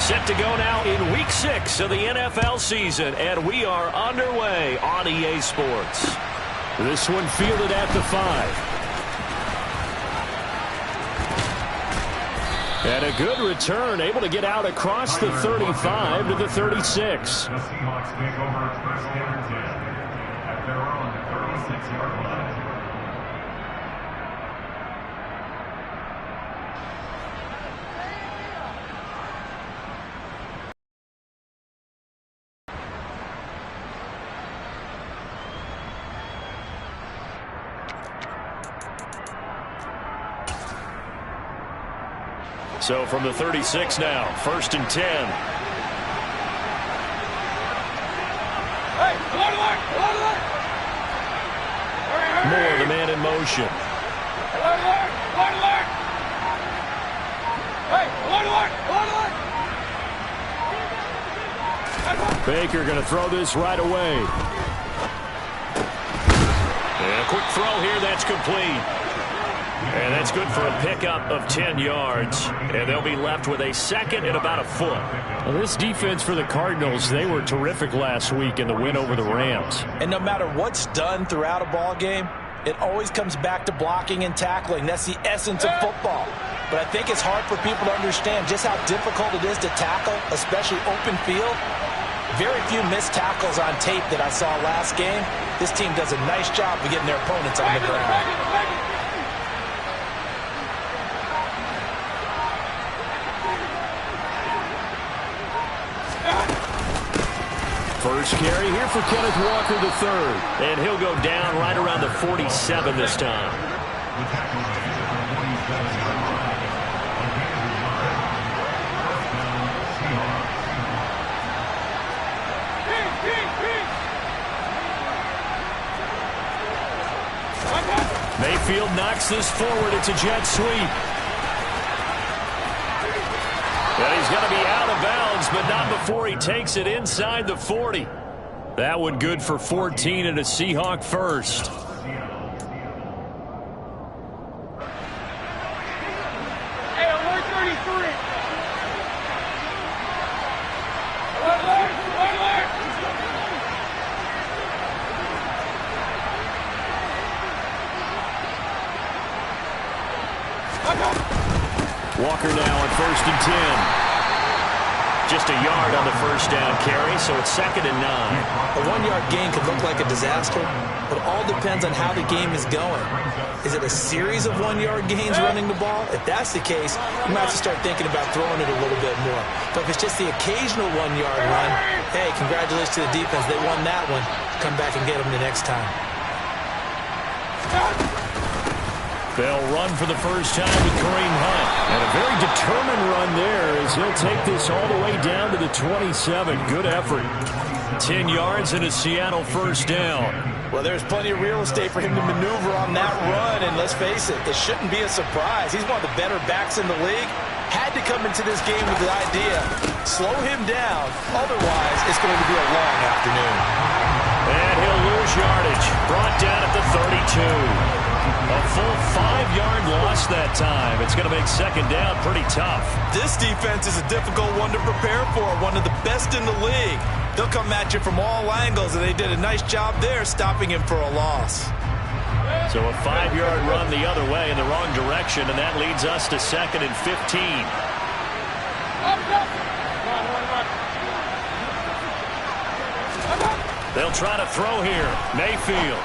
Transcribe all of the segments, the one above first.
Set to go now in Week 6 of the NFL season, and we are underway on EA Sports. This one fielded at the 5. And a good return, able to get out across the 35 to the 36. The Seahawks take over first down 10 at their own 36-yard line. So from the 36 now, 1st and 10. Hey, Moore, the man in motion. Baker going to throw this right away. And a quick throw here, that's complete. And that's good for a pickup of 10 yards. And they'll be left with a second and about a foot. Well, this defense for the Cardinals, they were terrific last week in the win over the Rams. And no matter what's done throughout a ball game, it always comes back to blocking and tackling. That's the essence of football. But I think it's hard for people to understand just how difficult it is to tackle, especially open field. Very few missed tackles on tape that I saw last game. This team does a nice job of getting their opponents on the ground. First carry here for Kenneth Walker III. And he'll go down right around the 47 this time. Mayfield knocks this forward. It's a jet sweep. And he's going to be out of bounds, but not before he takes it inside the 40. That one good for 14 and a Seahawk first. Hey, alert 33. Walker now on 1st and 10. Just a yard on the first down carry, so it's 2nd and 9. A 1-yard gain could look like a disaster, but it all depends on how the game is going. Is it a series of 1-yard gains running the ball? If that's the case, you might have to start thinking about throwing it a little bit more. But if it's just the occasional 1-yard run, hey, congratulations to the defense. They won that one. Come back and get them the next time. They'll run for the first time with Kareem Hunt. And a very determined run there as he'll take this all the way down to the 27. Good effort. 10 yards and a Seattle first down. Well, there's plenty of real estate for him to maneuver on that run. And let's face it, it shouldn't be a surprise. He's one of the better backs in the league. Had to come into this game with the idea, slow him down. Otherwise, it's going to be a long afternoon. And he'll lose yardage. Brought down at the 32. A full 5-yard loss that time. It's going to make 2nd down pretty tough. This defense is a difficult one to prepare for, one of the best in the league. They'll come at you from all angles, and they did a nice job there stopping him for a loss. So a 5-yard run the other way in the wrong direction, and that leads us to 2nd and 15. They'll try to throw here. Mayfield.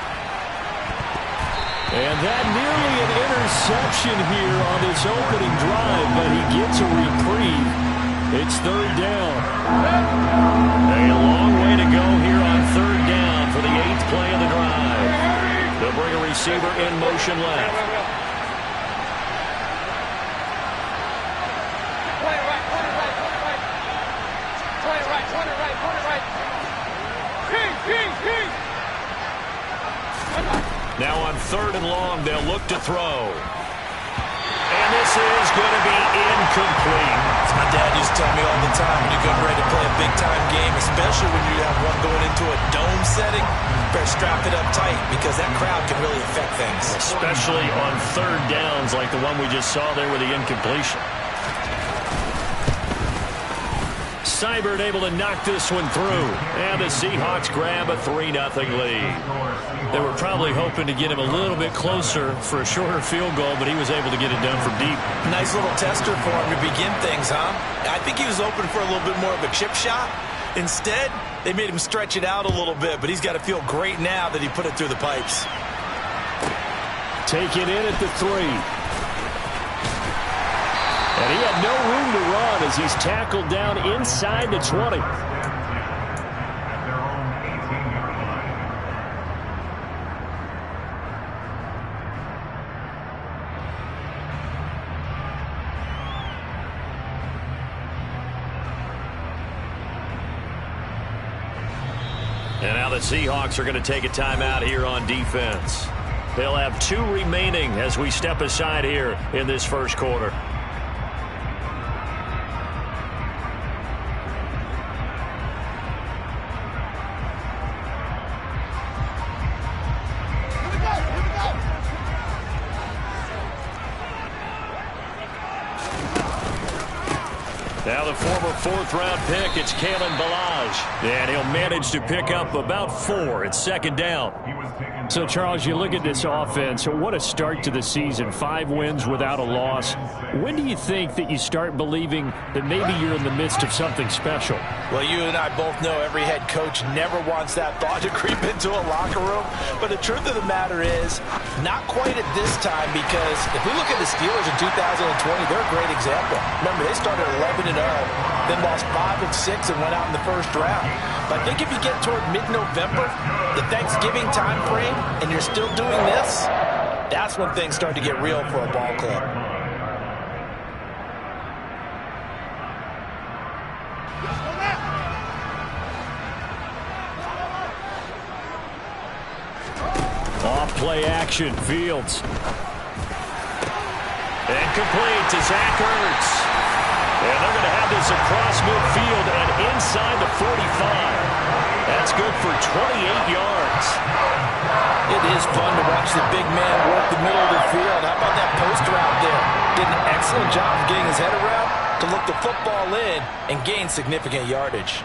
And that nearly an interception here on this opening drive, but he gets a reprieve. It's 3rd down. A long way to go here on 3rd down for the 8th play of the drive. They'll bring a receiver in motion left. Now on 3rd and long, they'll look to throw. And this is going to be incomplete. As my dad used to tell me all the time, when you're getting ready to play a big-time game, especially when you have one going into a dome setting, you better strap it up tight because that crowd can really affect things. Especially on 3rd downs like the one we just saw there with the incompletion. Seibert able to knock this one through. And the Seahawks grab a 3-0 lead. They were probably hoping to get him a little bit closer for a shorter field goal, but he was able to get it done from deep. Nice little tester for him to begin things, huh? I think he was open for a little bit more of a chip shot. Instead, they made him stretch it out a little bit, but he's got to feel great now that he put it through the pipes. Take it in at the 3. And he had no room to run as he's tackled down inside the 20. And now the Seahawks are going to take a timeout here on defense. They'll have 2 remaining as we step aside here in this first quarter. Now the former 4th-round pick, it's Kalen Ballage. And he'll manage to pick up about 4. It's 2nd down. So, Charles, you look at this offense, what a start to the season. 5 wins without a loss. When do you think that you start believing that maybe you're in the midst of something special? Well, you and I both know every head coach never wants that thought to creep into a locker room. But the truth of the matter is, not quite at this time, because if we look at the Steelers in 2020, they're a great example. Remember, they started 11-0, then lost 5 of 6 and went out in the first round. But I think if you get toward mid-November, the Thanksgiving time frame, and you're still doing this, that's when things start to get real for a ball club. Off play action, Fields. And complete to Zach Ertz. And they're going to have this across midfield and inside the 45. That's good for 28 yards. It is fun to watch the big man work the middle of the field. How about that post route there? Did an excellent job of getting his head around to look the football in and gain significant yardage.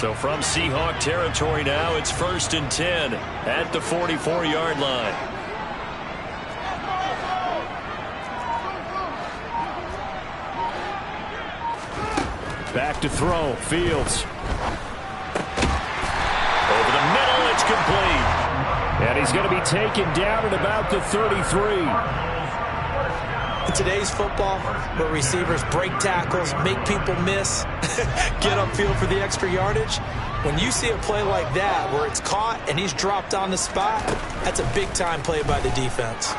So from Seahawk territory now, it's 1st and 10 at the 44-yard line. Back to throw, Fields. Over the middle, it's complete. And he's going to be taken down at about the 33. In today's football, where receivers break tackles, make people miss, get upfield for the extra yardage, when you see a play like that where it's caught and he's dropped on the spot, that's a big-time play by the defense.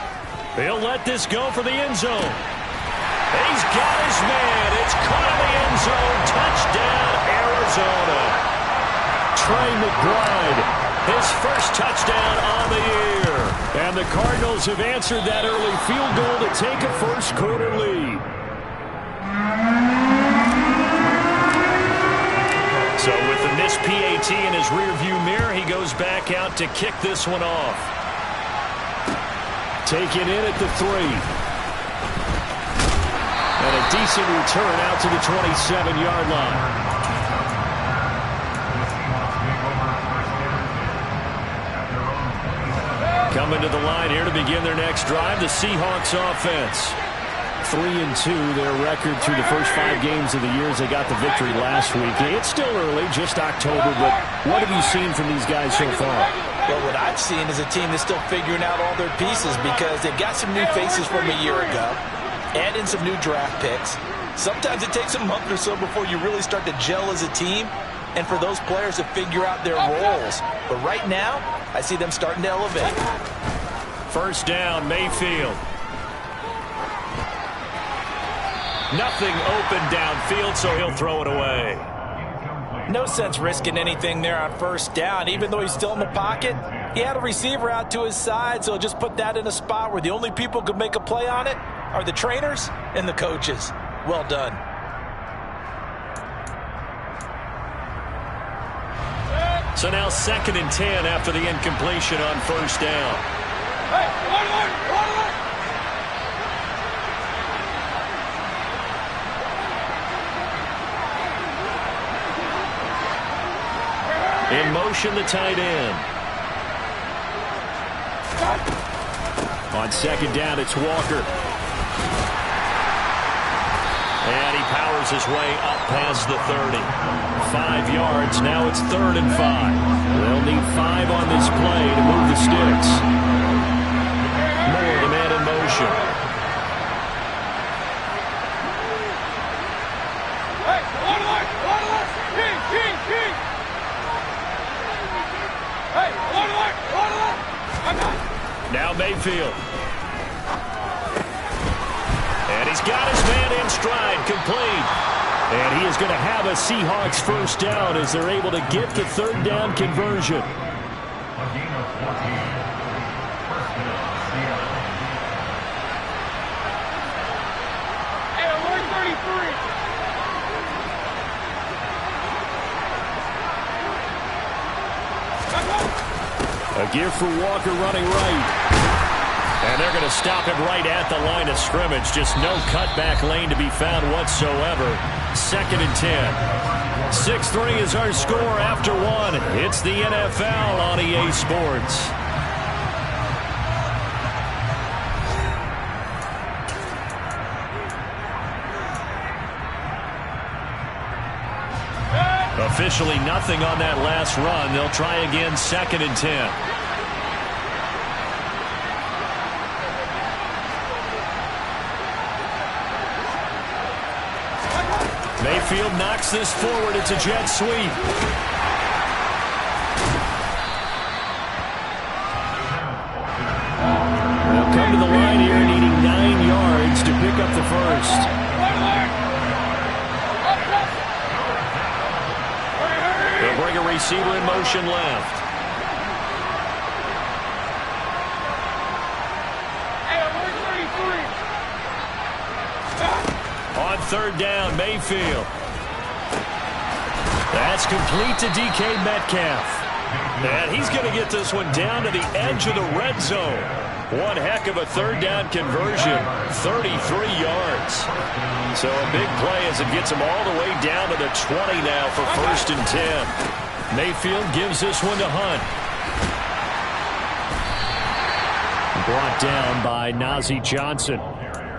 He'll let this go for the end zone. He's got his man. It's caught in the end zone. Touchdown, Arizona. Trey McBride, his first touchdown on the year. And the Cardinals have answered that early field goal to take a first quarter lead. So with the missed PAT in his rearview mirror, he goes back out to kick this one off. Taken in at the 3. And a decent return out to the 27-yard line. Coming to the line here to begin their next drive, the Seahawks offense. 3-2, their record through the first 5 games of the year as they got the victory last week. It's still early, just October, but what have you seen from these guys so far? Well, what I've seen is a team that's still figuring out all their pieces because they've got some new faces from a year ago. Add in some new draft picks. Sometimes it takes a month or so before you really start to gel as a team and for those players to figure out their roles. But right now, I see them starting to elevate. First down, Mayfield. Nothing open downfield, so he'll throw it away. No sense risking anything there on first down. Even though he's still in the pocket, he had a receiver out to his side, so just put that in a spot where the only people who could make a play on it are the trainers and the coaches. Well done. So now 2nd and 10 after the incompletion on first down. In motion, the tight end. On second down, it's Walker. And he powers his way up past the 30. 5 yards. Now it's 3rd and 5. They'll need 5 on this play to move the sticks. More the man in motion. Now Mayfield. And he's got his man in stride, complete. And he is going to have a Seahawks first down as they're able to get the 3rd down conversion. A gain of 14. First down, Seattle. Hey, alert 33. A gift for Walker running right. And they're going to stop him right at the line of scrimmage. Just no cutback lane to be found whatsoever. 2nd and 10. 6-3 is our score after 1. It's the NFL on EA Sports. Officially nothing on that last run. They'll try again 2nd and 10. Mayfield knocks this forward. It's a jet sweep. They'll come to the line here needing 9 yards to pick up the first. They'll bring a receiver in motion left. On 3rd down, Mayfield. That's complete to DK Metcalf. And he's going to get this one down to the edge of the red zone. One heck of a 3rd down conversion. 33 yards. So a big play as it gets him all the way down to the 20 now for 1st and 10. Mayfield gives this one to Hunt. Brought down by Najee Johnson.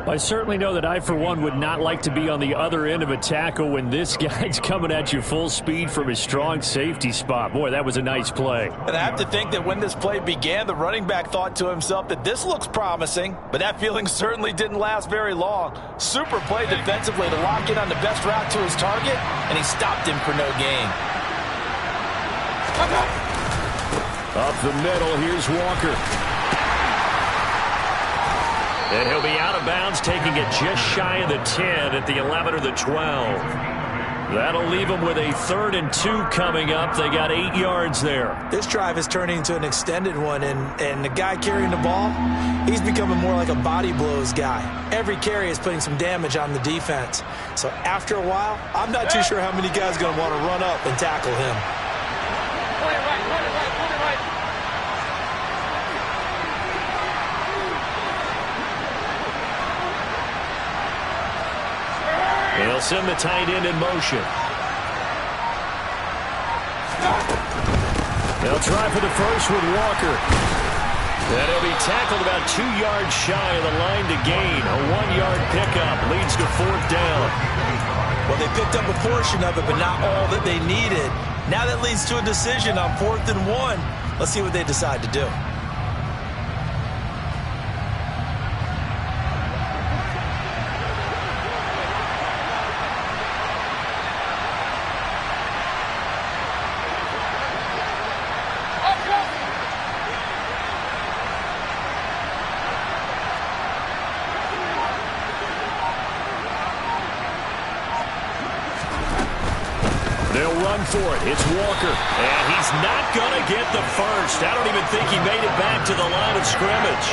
I certainly know that I, for one, would not like to be on the other end of a tackle when this guy's coming at you full speed from his strong safety spot. Boy, that was a nice play. And I have to think that when this play began, the running back thought to himself that this looks promising, but that feeling certainly didn't last very long. Super play defensively to lock in on the best route to his target, and he stopped him for no gain. Up the middle, here's Walker. And he'll be out of bounds, taking it just shy of the 10 at the 11 or the 12. That'll leave them with a 3rd and 2 coming up. They got 8 yards there. This drive is turning into an extended one, and the guy carrying the ball, he's becoming more like a body blows guy. Every carry is putting some damage on the defense. So after a while, I'm not too sure how many guys are going to want to run up and tackle him. They'll send the tight end in motion. They'll try for the first with Walker. Then he'll be tackled about 2 yards shy of the line to gain. A 1-yard pickup leads to 4th down. Well, they picked up a portion of it, but not all that they needed. Now that leads to a decision on 4th and 1. Let's see what they decide to do. For it. It's Walker. And he's not going to get the first. I don't even think he made it back to the line of scrimmage.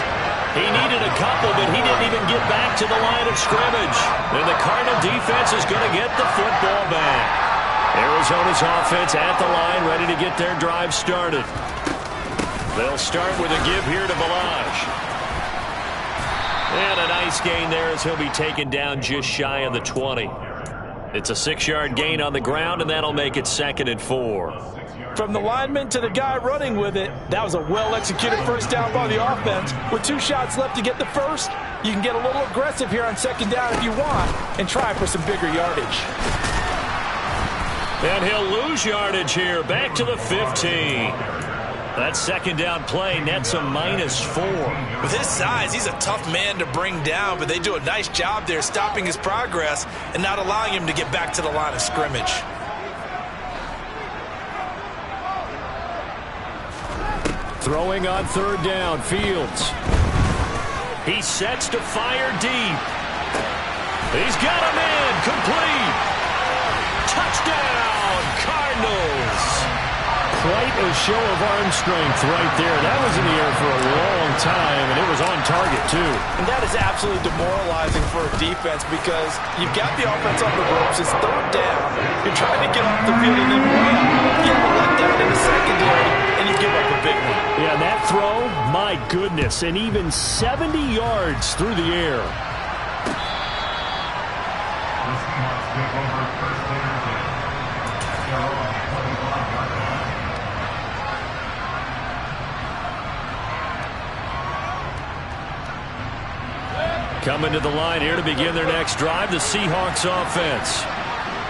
He needed a couple, but he didn't even get back to the line of scrimmage. And the Cardinal defense is going to get the football back. Arizona's offense at the line, ready to get their drive started. They'll start with a give here to Balaj. And a nice gain there as he'll be taken down just shy of the 20. It's a 6-yard gain on the ground, and that'll make it 2nd and 4. From the lineman to the guy running with it, that was a well-executed first down by the offense. With 2 shots left to get the first, you can get a little aggressive here on second down if you want and try for some bigger yardage. And he'll lose yardage here, back to the 15. That second down play nets a -4. With his size, he's a tough man to bring down, but they do a nice job there stopping his progress and not allowing him to get back to the line of scrimmage. Throwing on third down, Fields. He sets to fire deep. He's got a man, complete. Touchdown, Cardinals. Quite a show of arm strength right there. That was in the air for a long time, and it was on target, too. And that is absolutely demoralizing for a defense because you've got the offense on the ropes. It's third down. You're trying to get off the field and then run. You have a letdown in the secondary, and you give up a big one. Yeah, and that throw, my goodness, and even 70 yards through the air. Coming to the line here to begin their next drive, the Seahawks offense.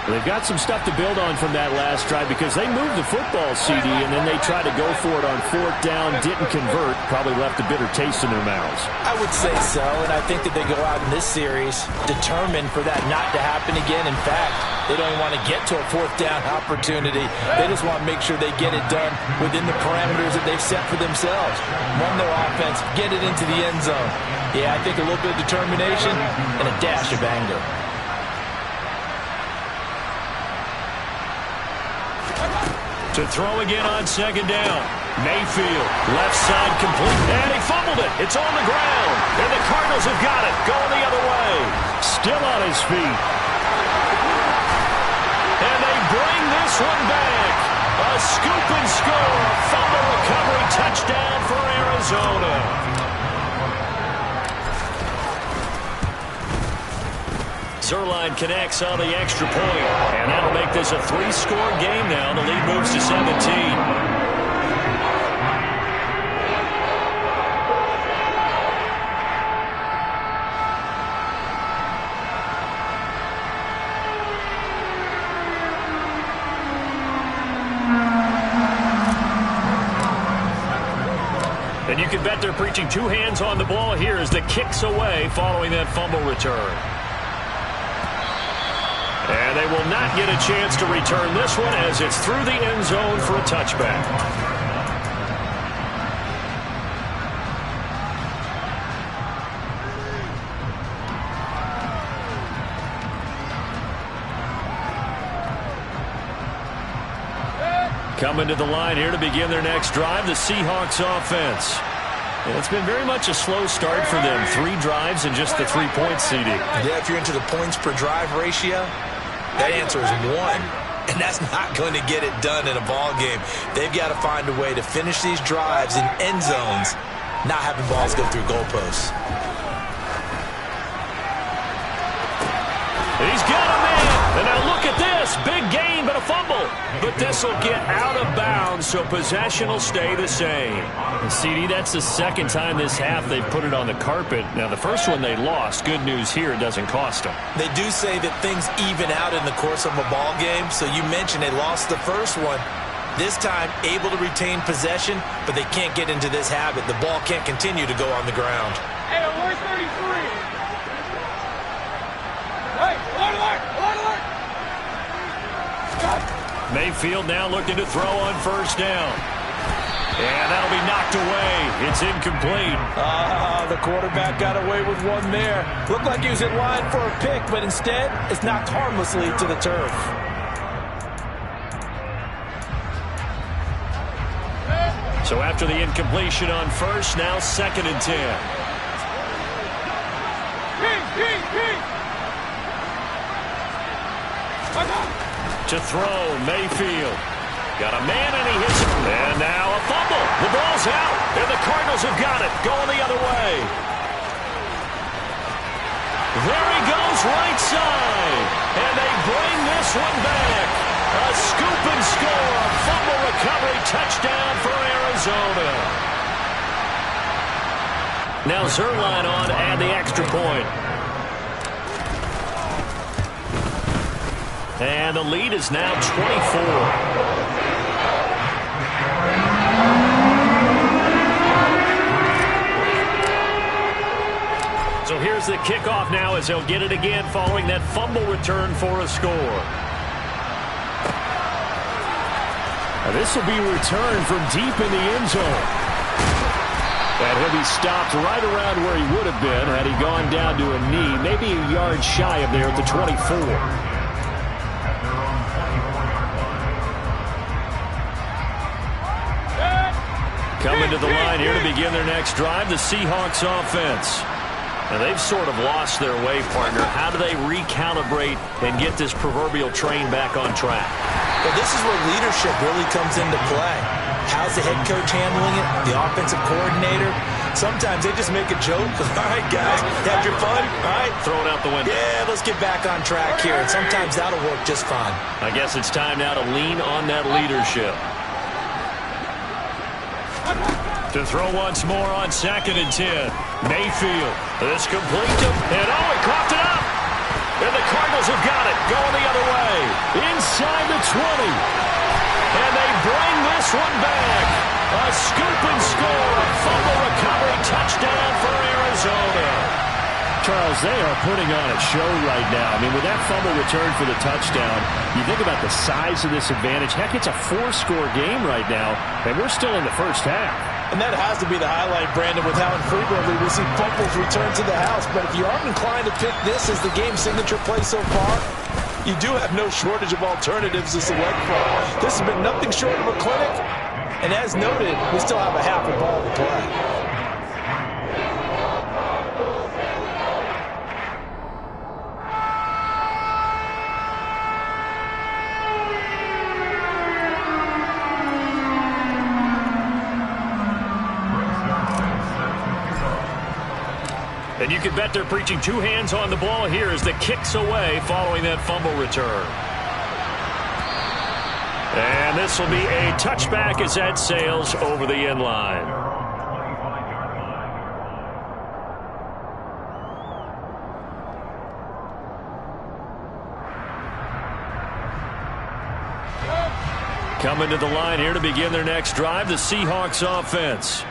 They've got some stuff to build on from that last drive because they moved the football, CD, and then they tried to go for it on 4th down, didn't convert, probably left a bitter taste in their mouths. I would say so, and I think that they go out in this series determined for that not to happen again. In fact, they don't even want to get to a 4th down opportunity. They just want to make sure they get it done within the parameters that they've set for themselves. Run their offense, get it into the end zone. Yeah, I think a little bit of determination and a dash of anger. To throw again on second down. Mayfield, left side complete. And he fumbled it. It's on the ground. And the Cardinals have got it. Going the other way. Still on his feet. And they bring this one back. A scoop and score. Fumble recovery touchdown for Arizona. Zerline connects on the extra point. And that'll make this a 3-score game now. The lead moves to 17. And you can bet they're preaching 2 hands on the ball here as the kick's away following that fumble return. And they will not get a chance to return this one as it's through the end zone for a touchback. Coming to the line here to begin their next drive, the Seahawks offense. Yeah, it's been very much a slow start for them. 3 drives and just the 3 points, CD. Yeah, if you're into the points per drive ratio, that answer is 1. And that's not going to get it done in a ball game. They've got to find a way to finish these drives in end zones, not having balls go through goalposts. He's got a man. And now look at this. Big gain, but a fumble. But this will get out of bounds, so possession will stay the same. And CD, that's the second time this half they've put it on the carpet. Now, the first one they lost. Good news here, it doesn't cost them. They do say that things even out in the course of a ball game. So you mentioned they lost the first one. This time, able to retain possession, but they can't get into this habit. The ball can't continue to go on the ground. Hey, we're 33. Hey, alert! Mayfield now looking to throw on first down. And that'll be knocked away. It's incomplete. The quarterback got away with one there. Looked like he was in line for a pick, but instead, it's knocked harmlessly to the turf. So after the incompletion on first, now 2nd and 10. To throw, Mayfield. Got a man and he hits it. And now a fumble. The ball's out. And the Cardinals have got it. Going the other way. There he goes right side. And they bring this one back. A scoop and score. Fumble recovery. touchdown for Arizona. Now Zerline on to add the extra point. And the lead is now 24. So here's the kickoff now as they'll get it again following that fumble return for a score. Now this will be returned from deep in the end zone. And he'll be stopped right around where he would have been had he gone down to a knee, maybe a yard shy of there at the 24. Coming to the line here to begin their next drive, the Seahawks offense. Now, they've sort of lost their way, partner. How do they recalibrate and get this proverbial train back on track? Well, this is where leadership really comes into play. How's the head coach handling it? The offensive coordinator? Sometimes they just make a joke. All right, guys, had your fun? All right. Throw it out the window. Yeah, let's get back on track here. And sometimes that'll work just fine. I guess it's time now to lean on that leadership. To throw once more on 2nd and 10. Mayfield. This complete to... And he coughed it up. And the Cardinals have got it. Going the other way. Inside the 20. And they bring this one back. A scoop and score. A fumble recovery touchdown for Arizona. Charles, they are putting on a show right now. I mean, with that fumble return for the touchdown, you think about the size of this advantage. Heck, it's a 4-score game right now, and we're still in the first half. And that has to be the highlight, Brandon, with how infrequently we see fumbles return to the house. But if you aren't inclined to pick this as the game signature play so far, you do have no shortage of alternatives to select from. This has been nothing short of a clinic. And as noted, we still have a half a ball to play. And you can bet they're preaching two hands on the ball here as the kick's away following that fumble return. And this will be a touchback as that sails over the end line. Coming to the line here to begin their next drive, the Seahawks offense.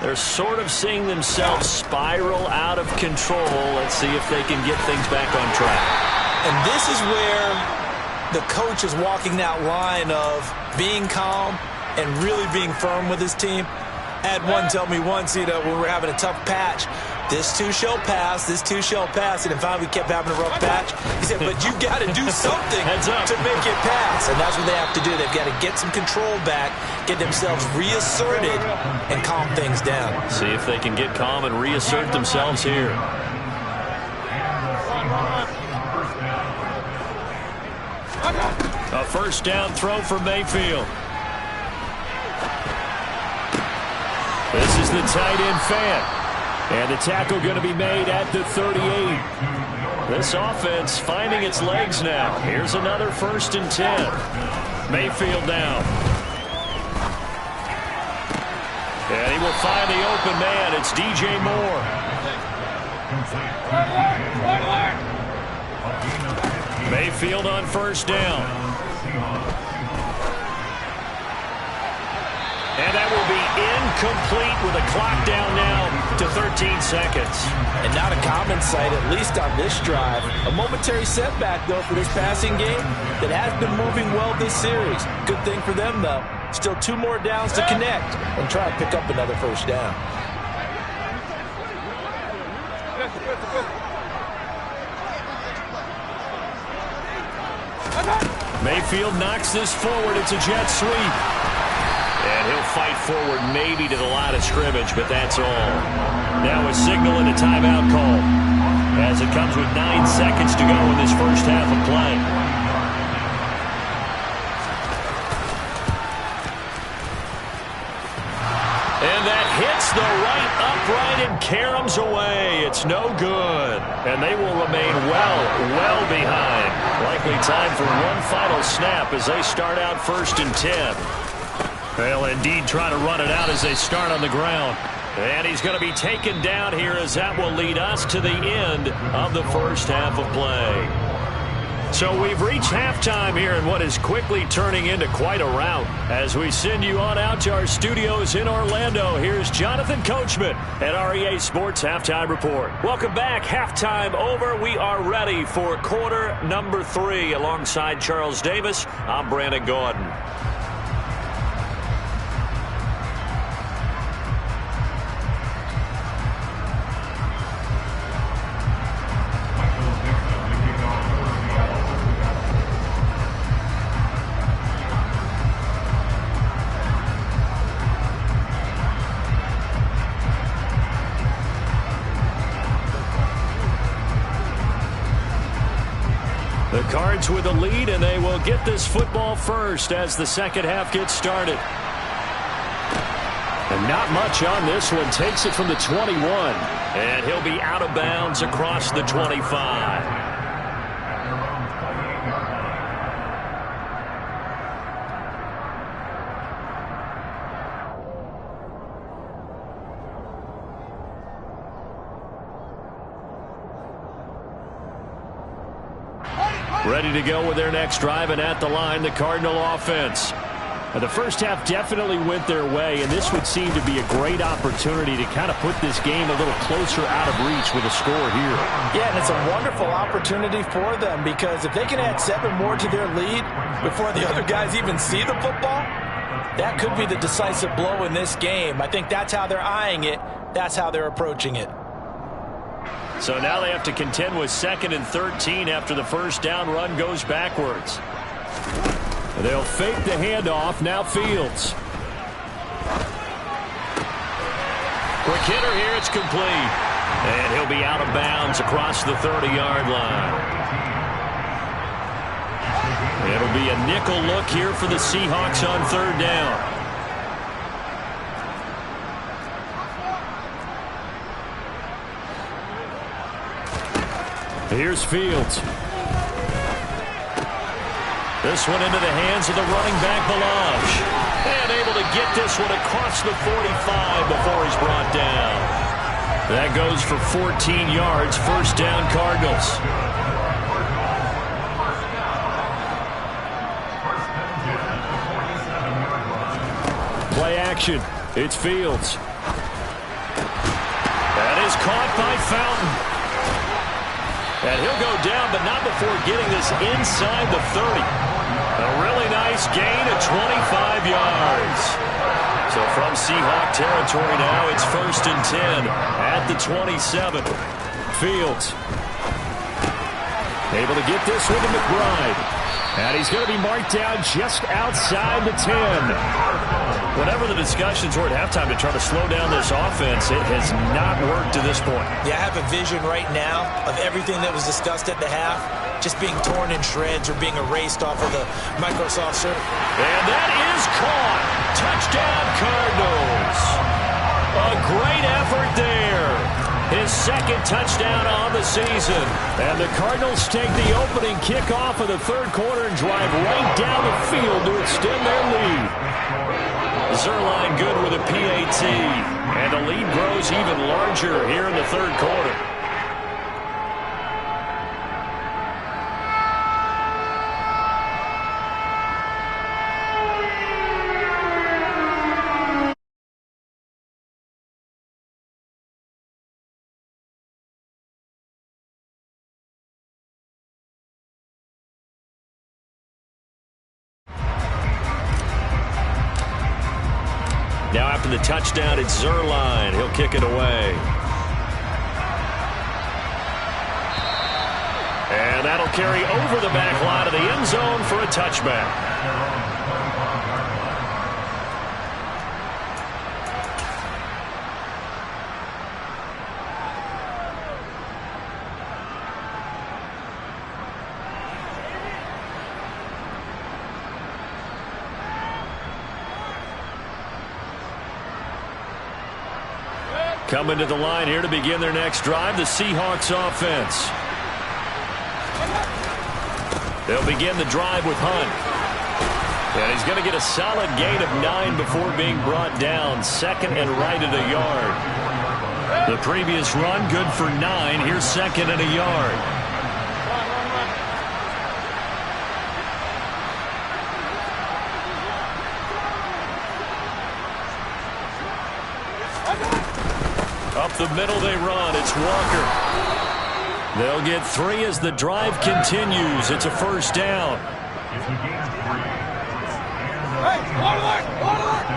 They're sort of seeing themselves spiral out of control. Let's see if they can get things back on track. And this is where the coach is walking that line of being calm and really being firm with his team. I had one tell me once, when we were having a tough patch, this too shall pass, this too shall pass. And finally we kept having a rough patch. He said, but you got to do something to make it pass. And that's what they have to do. They've got to get some control back, get themselves reasserted, and calm things down. See if they can get calm and reassert themselves here. A first down throw for Mayfield. This is the tight end fan. And the tackle going to be made at the 38. This offense finding its legs now. Here's another 1st and 10. Mayfield down. And he will find the open man. It's DJ Moore. Mayfield on 1st down. And that will be incomplete with a clock down now to 13 seconds. And not a common sight, at least on this drive. A momentary setback, though, for this passing game that has been moving well this series. Good thing for them, though. Still 2 more downs to connect and try to pick up another 1st down. Mayfield knocks this forward. It's a jet sweep. And he'll fight forward maybe to the line of scrimmage, but that's all. Now a signal and a timeout call as it comes with 9 seconds to go in this first half of play. And that hits the right upright and caroms away. It's no good. And they will remain well behind. Likely time for one final snap as they start out 1st and 10. They'll indeed try to run it out as they start on the ground. And he's going to be taken down here as that will lead us to the end of the first half of play. So we've reached halftime here in what is quickly turning into quite a rout. As we send you on out to our studios in Orlando, here's Jonathan Coachman at REA Sports Halftime Report. Welcome back. Halftime over. We are ready for quarter number 3. Alongside Charles Davis, I'm Brandon Gordon. The Cards with a lead, and they will get this football first as the second half gets started. And not much on this one. Takes it from the 21. And he'll be out of bounds across the 25. Ready to go with their next drive, and at the line, the Cardinal offense. The first half definitely went their way, and this would seem to be a great opportunity to kind of put this game a little closer out of reach with a score here. Yeah, and it's a wonderful opportunity for them, because if they can add 7 more to their lead before the other guys even see the football, that could be the decisive blow in this game. I think that's how they're eyeing it. That's how they're approaching it. So now they have to contend with 2nd and 13 after the first down run goes backwards. They'll fake the handoff. Now Fields. Quick hitter here. It's complete. And he'll be out of bounds across the 30-yard line. It'll be a nickel look here for the Seahawks on 3rd down. Here's Fields. This one into the hands of the running back, Balaj. And able to get this one across the 45 before he's brought down. That goes for 14 yards. First down, Cardinals. Play action. It's Fields. That is caught by Fountain. And he'll go down, but not before getting this inside the 30. A really nice gain of 25 yards. So from Seahawk territory now, it's 1st and 10 at the 27. Fields. Able to get this with McBride. And he's going to be marked down just outside the 10. Whatever the discussions were at halftime to try to slow down this offense, it has not worked to this point. Yeah, I have a vision right now of everything that was discussed at the half just being torn in shreds or being erased off of the Microsoft Surface. And that is caught. Touchdown, Cardinals. A great effort there. His 2nd touchdown on the season. And the Cardinals take the opening kickoff of the 3rd quarter and drive right down the field to extend their lead. Zerline good with a PAT. And the lead grows even larger here in the 3rd quarter. Now after the touchdown, it's Zerline. He'll kick it away. And that'll carry over the back line of the end zone for a touchback. Coming to the line here to begin their next drive, the Seahawks offense. They'll begin the drive with Hunt. And he's going to get a solid gain of 9 before being brought down. Second and right at a yard. The previous run, good for 9. Here's second and a yard. Up the middle they run. It's Walker. They'll get 3 as the drive continues. It's a first down. Hey, on alert! On alert!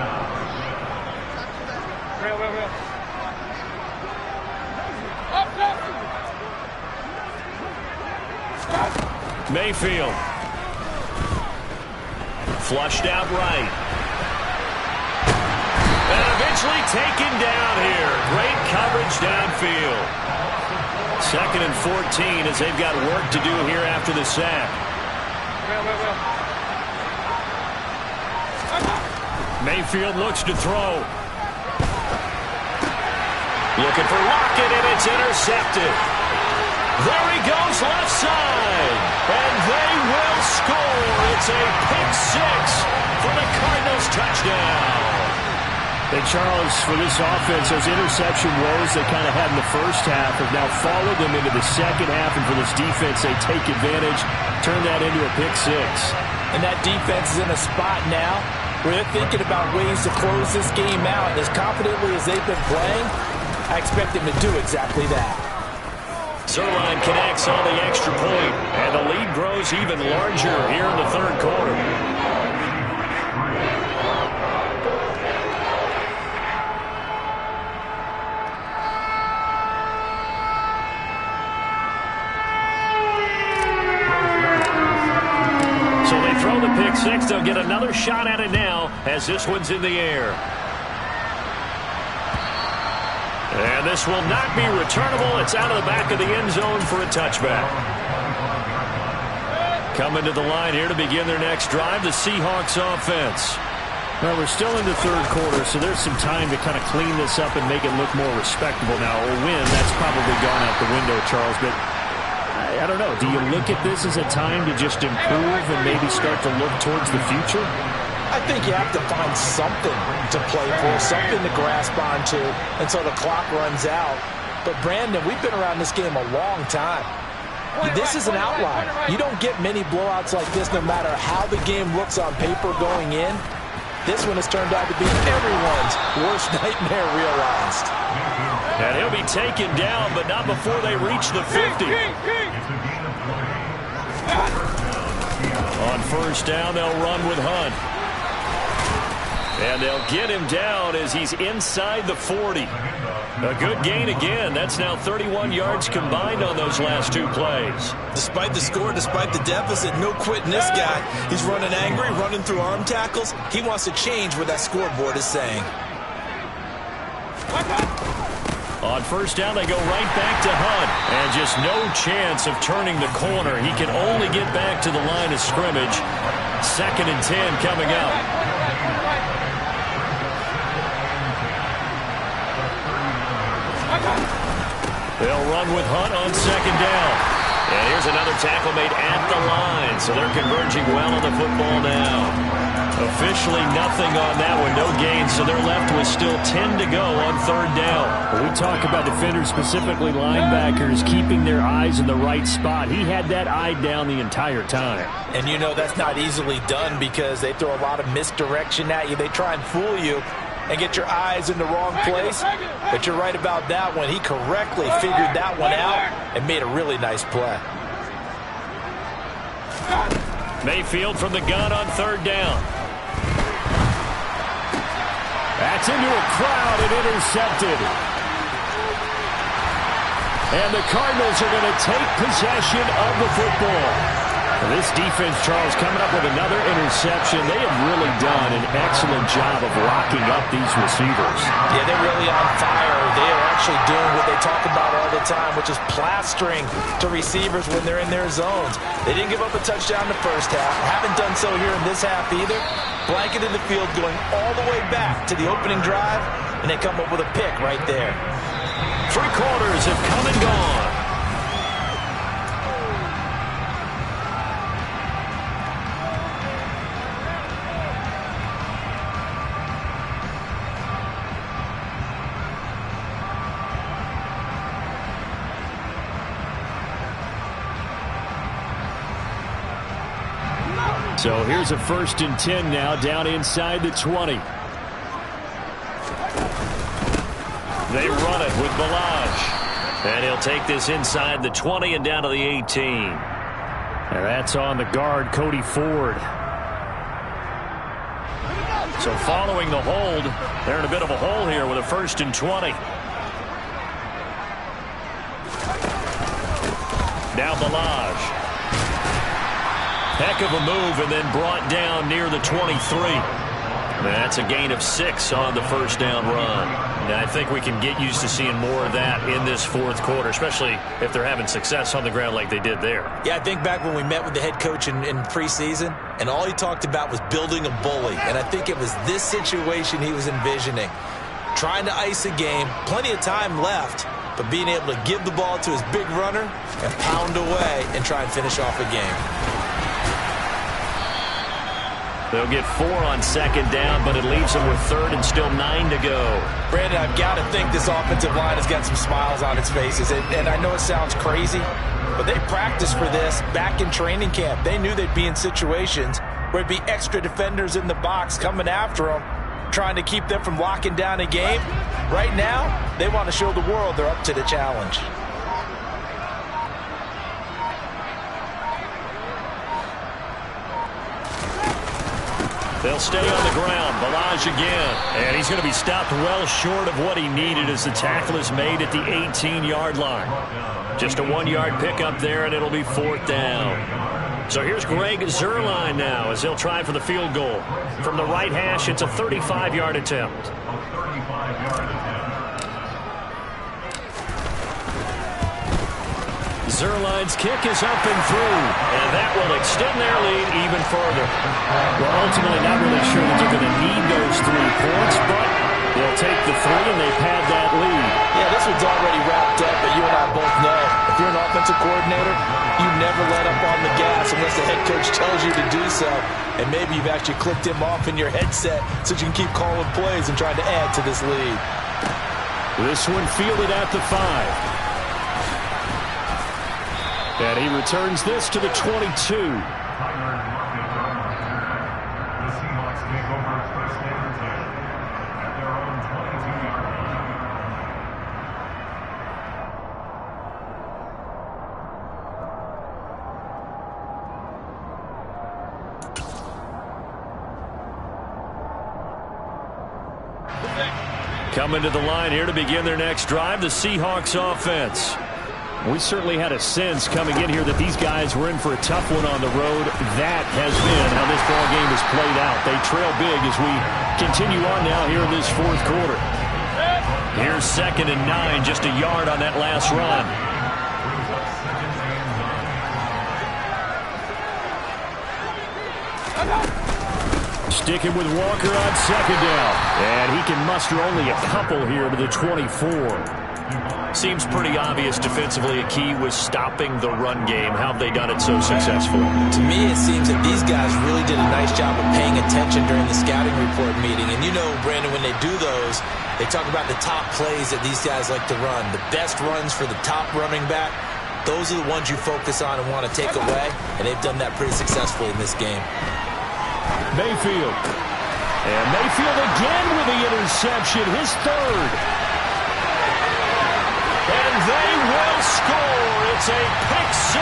Real. Up. Mayfield. Flushed out right. And eventually taken down here. Great coverage downfield. Second and 14 as they've got work to do here after the sack. Mayfield looks to throw. Looking for Lockett, and it's intercepted. There he goes, left side. And they will score. It's a pick 6 for the Cardinals touchdown. And Charles, for this offense, those interception woes they kind of had in the first half have now followed them into the second half. And for this defense, they take advantage, turn that into a pick 6. And that defense is in a spot now where they're thinking about ways to close this game out. And as confidently as they've been playing, I expect them to do exactly that. Zerline connects on the extra point, and the lead grows even larger here in the third quarter. So they throw the pick 6. They'll get another shot at it now as this one's in the air. And this will not be returnable. It's out of the back of the end zone for a touchback. Coming to the line here to begin their next drive, the Seahawks offense. Well, we're still in the third quarter, so there's some time to kind of clean this up and make it look more respectable. Now, a win, that's probably gone out the window, Charles, but I don't know. Do you look at this as a time to just improve and maybe start to look towards the future? I think you have to find something to play for, something to grasp onto until the clock runs out. But, Brandon, we've been around this game a long time. This is an outlier. You don't get many blowouts like this no matter how the game looks on paper going in. This one has turned out to be everyone's worst nightmare realized. And he'll be taken down, but not before they reach the 50. On first down, they'll run with Hunt. And they'll get him down as he's inside the 40. A good gain again. That's now 31 yards combined on those last 2 plays. Despite the score, despite the deficit, no quitting this guy. He's running angry, running through arm tackles. He wants to change what that scoreboard is saying. On first down, they go right back to Hunt. And just no chance of turning the corner. He can only get back to the line of scrimmage. Second and 10 coming up. They'll run with Hunt on second down. And here's another tackle made at the line. So they're converging well on the football now. Officially nothing on that one, no gain. So they're left with still 10 to go on third down. When we talk about defenders, specifically linebackers, keeping their eyes in the right spot. He had that eye down the entire time. And you know that's not easily done because they throw a lot of misdirection at you. They try and fool you and get your eyes in the wrong place. But you're right about that one. He correctly figured that one out and made a really nice play. Mayfield from the gun on third down. That's into a crowd and intercepted. And the Cardinals are going to take possession of the football. And this defense, Charles, coming up with another interception. They have really done an excellent job of locking up these receivers. Yeah, they're really on fire. They are actually doing what they talk about all the time, which is plastering to receivers when they're in their zones. They didn't give up a touchdown in the first half. Haven't done so here in this half either. Blanketed the field going all the way back to the opening drive, and they come up with a pick right there. 3 quarters have come and gone. So here's a 1st and 10 now, down inside the 20. They run it with Balaj. And he'll take this inside the 20 and down to the 18. And that's on the guard, Cody Ford. So following the hold, they're in a bit of a hole here with a 1st and 20. Now Balaj. Heck of a move, and then brought down near the 23. That's a gain of 6 on the 1st down run. And I think we can get used to seeing more of that in this 4th quarter, especially if they're having success on the ground like they did there. Yeah, I think back when we met with the head coach in preseason, and all he talked about was building a bully. And I think it was this situation he was envisioning. Trying to ice a game, plenty of time left, but being able to give the ball to his big runner and pound away and try and finish off a game. They'll get 4 on 2nd down, but it leaves them with 3rd and still 9 to go. Brandon, I've got to think this offensive line has got some smiles on its faces. And I know it sounds crazy, but they practiced for this back in training camp. They knew they'd be in situations where it'd be extra defenders in the box coming after them, trying to keep them from locking down a game. Right now, they want to show the world they're up to the challenge. They'll stay on the ground. Balaj again. And he's going to be stopped well short of what he needed as the tackle is made at the 18-yard line. Just a 1-yard pickup there, and it'll be 4th down. So here's Greg Zuerlein now as he'll try for the field goal. From the right hash, it's a 35-yard attempt. Zuerlein's kick is up and through, and that will extend their lead even further. Well, ultimately not really sure that they're going to need those 3 points, but they'll take the 3 and they pad that lead. Yeah, this one's already wrapped up, but you and I both know if you're an offensive coordinator, you never let up on the gas unless the head coach tells you to do so, and maybe you've actually clicked him off in your headset so you can keep calling plays and trying to add to this lead. This one fielded at the 5. And he returns this to the 22. The Seahawks take over 1st and 10 at their own 22-yard line. Coming to the line here to begin their next drive, the Seahawks offense. We certainly had a sense coming in here that these guys were in for a tough one on the road. That has been how this ball game has played out. They trail big as we continue on now here in this 4th quarter. Here's 2nd and 9, just a yard on that last run. Sticking with Walker on 2nd down. And he can muster only a couple here to the 24. Seems pretty obvious defensively a key was stopping the run game. How have they done it so successfully? To me, it seems that these guys really did a nice job of paying attention during the scouting report meeting. And you know, Brandon, when they do those, they talk about the top plays that these guys like to run. The best runs for the top running back, those are the ones you focus on and want to take away. And they've done that pretty successfully in this game. Mayfield. And Mayfield again with the interception, his 3rd. And they will score. It's a pick 6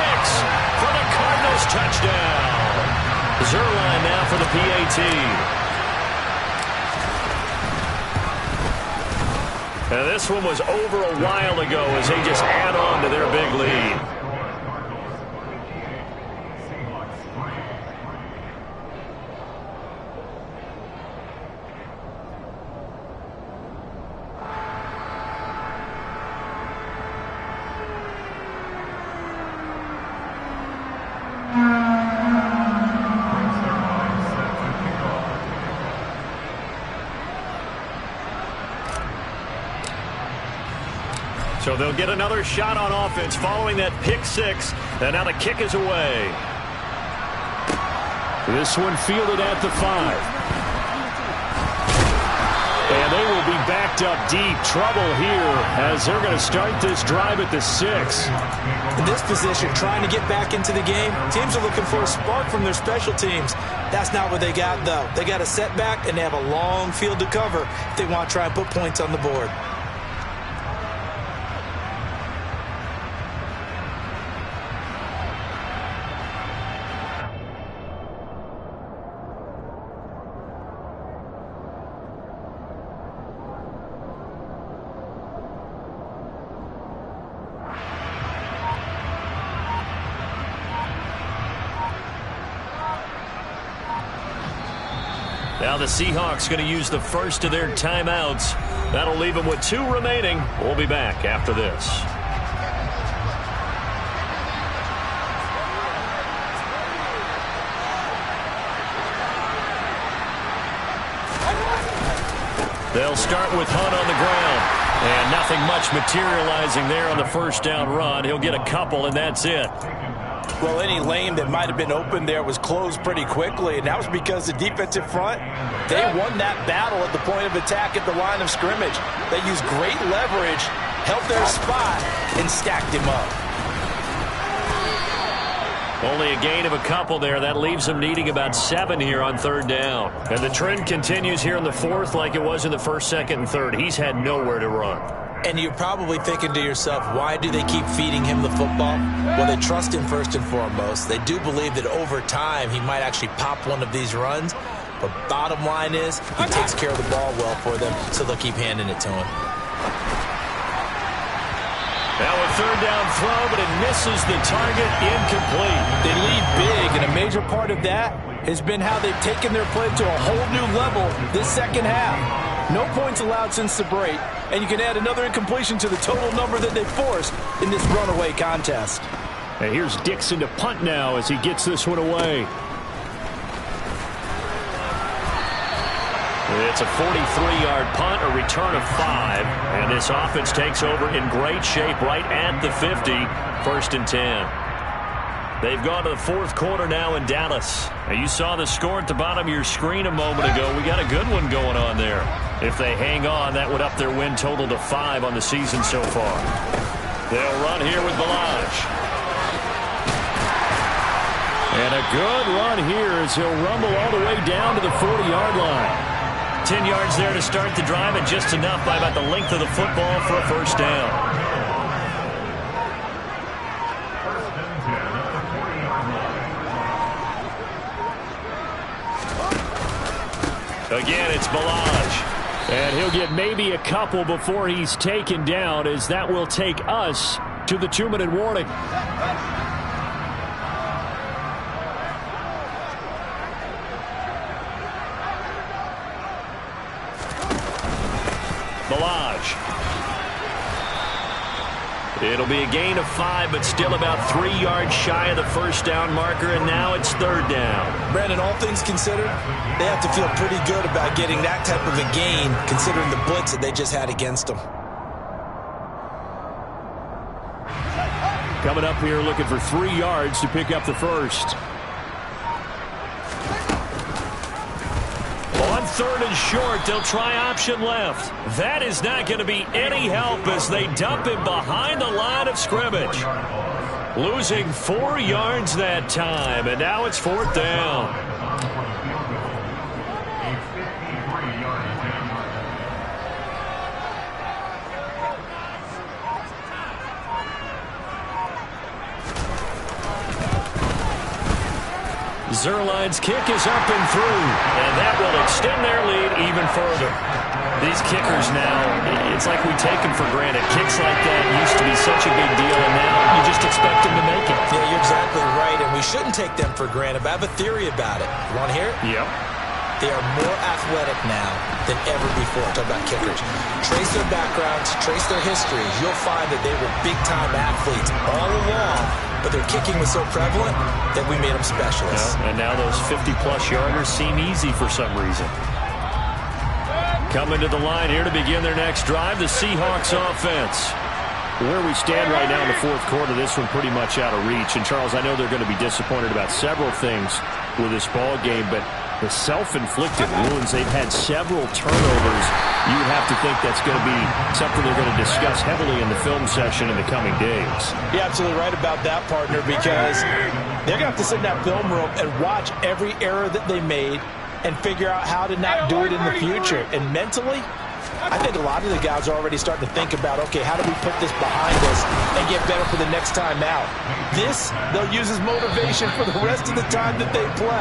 for the Cardinals touchdown. Zuerlein now for the PAT. And this one was over a while ago as they just add on to their big lead. So they'll get another shot on offense following that pick 6. And now the kick is away. This one fielded at the 5. And they will be backed up deep. Trouble here as they're going to start this drive at the 6. In this position, trying to get back into the game, teams are looking for a spark from their special teams. That's not what they got, though. They got a setback, and they have a long field to cover if they want to try and put points on the board. Now the Seahawks going to use the first of their timeouts. That'll leave them with 2 remaining. We'll be back after this. They'll start with Hunt on the ground. And nothing much materializing there on the first down run. He'll get a couple, and that's it. Well, any lane that might have been open there was closed pretty quickly, and that was because the defensive front, they won that battle at the point of attack at the line of scrimmage. They used great leverage, held their spot, and stacked him up. Only a gain of a couple there. That leaves them needing about 7 here on 3rd down. And the trend continues here in the 4th like it was in the 1st, 2nd, and 3rd. He's had nowhere to run. And you're probably thinking to yourself, why do they keep feeding him the football? Well, they trust him first and foremost. They do believe that over time he might actually pop one of these runs. But bottom line is he takes care of the ball well for them, so they'll keep handing it to him. Now a 3rd down throw, but it misses the target, incomplete. They lead big, and a major part of that has been how they've taken their play to a whole new level this second half. No points allowed since the break, and you can add another incompletion to the total number that they forced in this runaway contest. And here's Dixon to punt now as he gets this one away. It's a 43-yard punt, a return of 5, and this offense takes over in great shape right at the 50, 1st and 10. They've gone to the 4th quarter now in Dallas. Now you saw the score at the bottom of your screen a moment ago. We got a good one going on there. If they hang on, that would up their win total to 5 on the season so far. They'll run here with Balaj. And a good run here as he'll rumble all the way down to the 40-yard line. 10 yards there to start the drive, and just enough by about the length of the football for a 1st down. Again, it's Balaj. And he'll get maybe a couple before he's taken down, as that will take us to the 2-minute warning. Balaj. It'll be a gain of 5, but still about 3 yards shy of the 1st down marker, and now it's 3rd down. Brandon, all things considered, they have to feel pretty good about getting that type of a gain, considering the blitz that they just had against them. Coming up here looking for 3 yards to pick up the 1st. On 3rd and short, they'll try option left. That is not going to be any help as they dump him behind the line of scrimmage. Losing 4 yards that time, and now it's 4th down. Zerline's kick is up and through, and that will extend their lead even further. These kickers now, it's like we take them for granted. Kicks like that used to be such a big deal, and now you just expect them to make it. Yeah, you're exactly right, and we shouldn't take them for granted, but I have a theory about it. You want to hear it? Yep. They are more athletic now than ever before. Talk about kickers. Trace their backgrounds, trace their histories. You'll find that they were big-time athletes all along, but their kicking was so prevalent that we made them specialists. Yeah, and now those 50-plus yarders seem easy for some reason. Coming to the line here to begin their next drive, the Seahawks offense. Where we stand right now in the 4th quarter, this one pretty much out of reach. And, Charles, I know they're going to be disappointed about several things with this ball game, but The self-inflicted wounds. They've had several turnovers. You would have to think that's going to be something they're going to discuss heavily in the film session in the coming days. You're absolutely right about that, partner, because they're going to have to sit in that film room and watch every error that they made and figure out how to not do it in the future. And mentally, I think a lot of the guys are already starting to think about, okay, how do we put this behind us and get better for the next time out? This, they'll use as motivation for the rest of the time that they play.